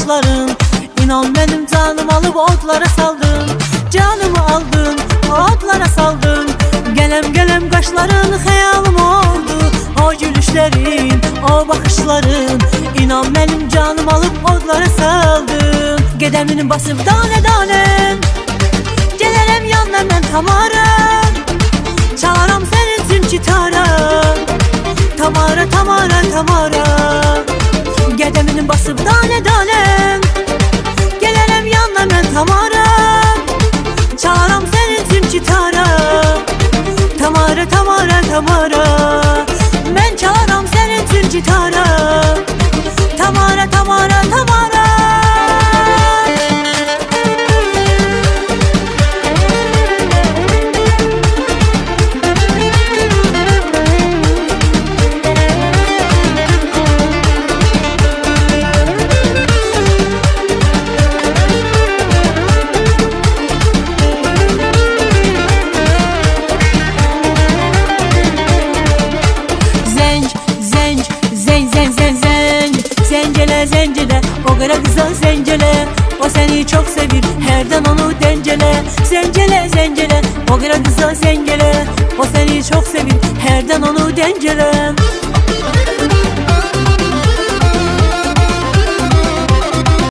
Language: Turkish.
bakışların. İnan benim canım alıp otlara saldın. Canımı aldın, otlara saldın. Gelem gelem kaşların hayalım oldu. O gülüşlerin, o bakışların. İnan benim canım alıp otlara saldın. Gedemini basıp tane tane gelerem yandan ben Tamara. Çalaram senin için gitara. Tamara, Tamara, Tamara. Gedemini basıp tane tane gelerem yandan ben Tamara. Çalaram senin için gitara. Tamara, Tamara, Tamara. Ben çalaram senin için gitara. Tamara, Tamara, Tamara. Zencele, o kadar güzel zencele. O seni çok sevir, herden onu dencele. Zencele, zencele, o kadar güzel zencele. O seni çok sevir, herden onu dencele.